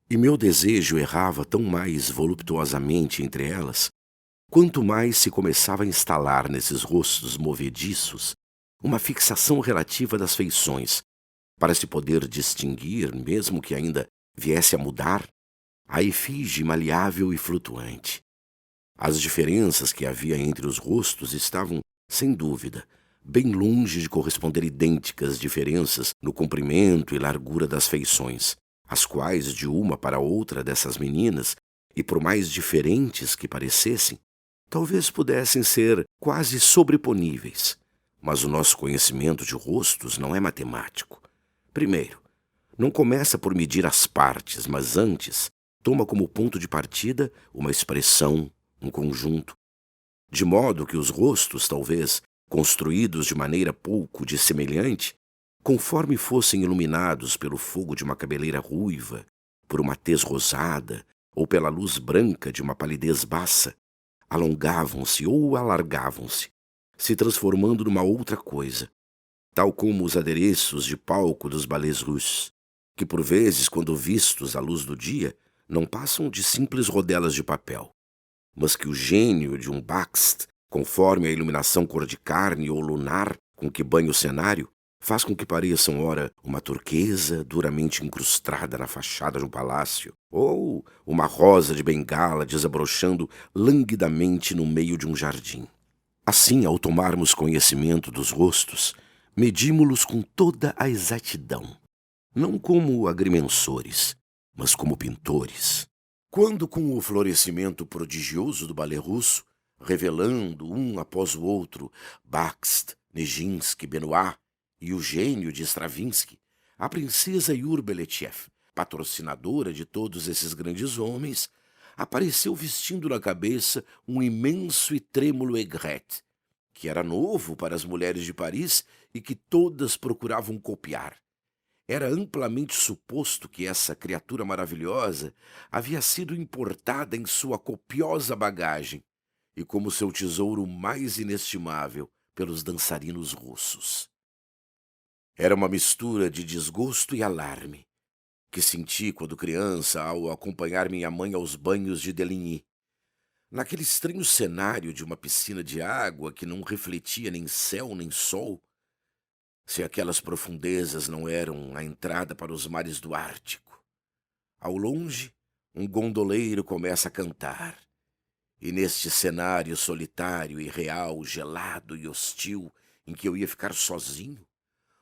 E meu desejo errava tão mais voluptuosamente entre elas, quanto mais se começava a instalar nesses rostos movediços uma fixação relativa das feições, para se poder distinguir, mesmo que ainda viesse a mudar, a efígie maleável e flutuante. As diferenças que havia entre os rostos estavam, sem dúvida, bem longe de corresponder idênticas diferenças no comprimento e largura das feições, as quais, de uma para outra dessas meninas, e por mais diferentes que parecessem, talvez pudessem ser quase sobreponíveis. Mas o nosso conhecimento de rostos não é matemático. Primeiro, não começa por medir as partes, mas antes toma como ponto de partida uma expressão, um conjunto. De modo que os rostos, talvez, construídos de maneira pouco dissemelhante, conforme fossem iluminados pelo fogo de uma cabeleira ruiva, por uma tez rosada, ou pela luz branca de uma palidez baça, alongavam-se ou alargavam-se, se transformando numa outra coisa, tal como os adereços de palco dos ballets russes, que por vezes, quando vistos à luz do dia, não passam de simples rodelas de papel, mas que o gênio de um Bakst, conforme a iluminação cor de carne ou lunar com que banha o cenário, faz com que pareçam ora uma turquesa duramente incrustada na fachada de um palácio, ou uma rosa de bengala desabrochando languidamente no meio de um jardim. Assim, ao tomarmos conhecimento dos rostos, medímo-los com toda a exatidão, não como agrimensores, mas como pintores. Quando, com o florescimento prodigioso do balé russo, revelando um após o outro Bakst, Nijinsky, Benoit e o gênio de Stravinsky, a princesa Yurbeletchev, patrocinadora de todos esses grandes homens, apareceu vestindo na cabeça um imenso e trêmulo aigrette, que era novo para as mulheres de Paris e que todas procuravam copiar. Era amplamente suposto que essa criatura maravilhosa havia sido importada em sua copiosa bagagem e como seu tesouro mais inestimável pelos dançarinos russos. Era uma mistura de desgosto e alarme que senti quando criança ao acompanhar minha mãe aos banhos de Deligny, naquele estranho cenário de uma piscina de água que não refletia nem céu nem sol, se aquelas profundezas não eram a entrada para os mares do Ártico. Ao longe, um gondoleiro começa a cantar, e neste cenário solitário e real, gelado e hostil, em que eu ia ficar sozinho,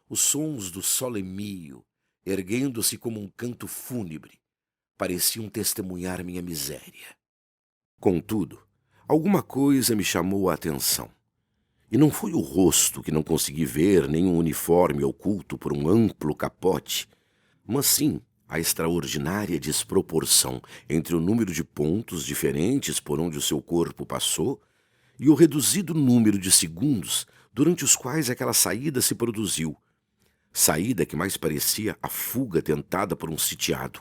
os sons do Sole Mio, erguendo-se como um canto fúnebre, pareciam testemunhar minha miséria. Contudo, alguma coisa me chamou a atenção. E não foi o rosto que não consegui ver, nem um uniforme oculto por um amplo capote, mas sim a extraordinária desproporção entre o número de pontos diferentes por onde o seu corpo passou e o reduzido número de segundos durante os quais aquela saída se produziu. Saída que mais parecia a fuga tentada por um sitiado.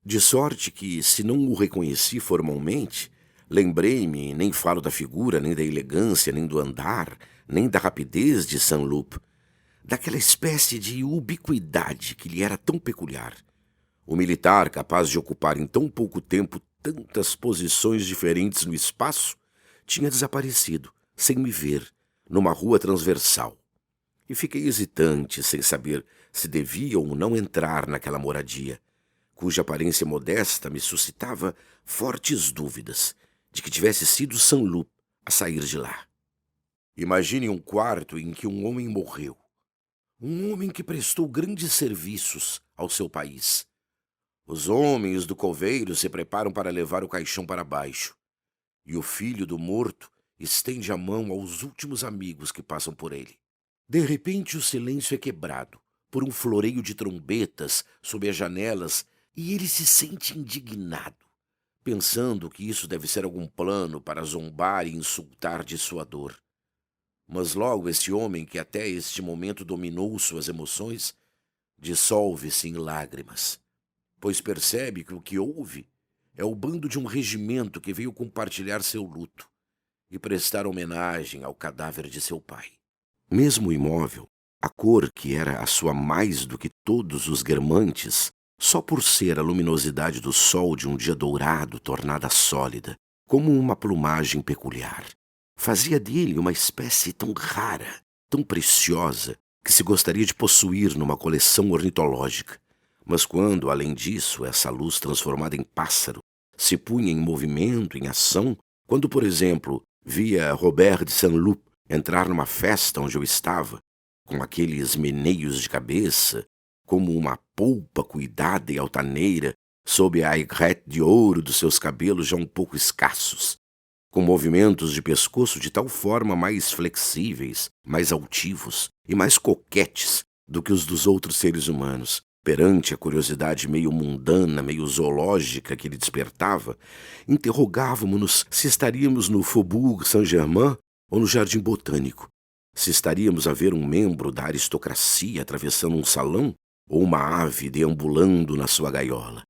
De sorte que, se não o reconheci formalmente, lembrei-me, nem falo da figura, nem da elegância, nem do andar, nem da rapidez de Saint-Loup, daquela espécie de ubiquidade que lhe era tão peculiar. O militar, capaz de ocupar em tão pouco tempo tantas posições diferentes no espaço, tinha desaparecido, sem me ver, numa rua transversal. E fiquei hesitante, sem saber se devia ou não entrar naquela moradia, cuja aparência modesta me suscitava fortes dúvidas de que tivesse sido Saint-Loup a sair de lá. Imagine um quarto em que um homem morreu. Um homem que prestou grandes serviços ao seu país. Os homens do coveiro se preparam para levar o caixão para baixo. E o filho do morto estende a mão aos últimos amigos que passam por ele. De repente o silêncio é quebrado por um floreio de trombetas sob as janelas e ele se sente indignado, pensando que isso deve ser algum plano para zombar e insultar de sua dor. Mas logo esse homem, que até este momento dominou suas emoções, dissolve-se em lágrimas, pois percebe que o que houve é o bando de um regimento que veio compartilhar seu luto e prestar homenagem ao cadáver de seu pai. Mesmo imóvel, a cor que era a sua mais do que todos os germantes só por ser a luminosidade do sol de um dia dourado tornada sólida, como uma plumagem peculiar. Fazia dele uma espécie tão rara, tão preciosa, que se gostaria de possuir numa coleção ornitológica. Mas quando, além disso, essa luz transformada em pássaro se punha em movimento, em ação, quando, por exemplo, via Robert de Saint-Loup entrar numa festa onde eu estava, com aqueles meneios de cabeça, como uma polpa cuidada e altaneira, sob a aigrette de ouro dos seus cabelos já um pouco escassos, com movimentos de pescoço de tal forma mais flexíveis, mais altivos e mais coquetes do que os dos outros seres humanos, perante a curiosidade meio mundana, meio zoológica que ele despertava, interrogávamo-nos se estaríamos no Faubourg Saint-Germain ou no Jardim Botânico, se estaríamos a ver um membro da aristocracia atravessando um salão ou uma ave deambulando na sua gaiola.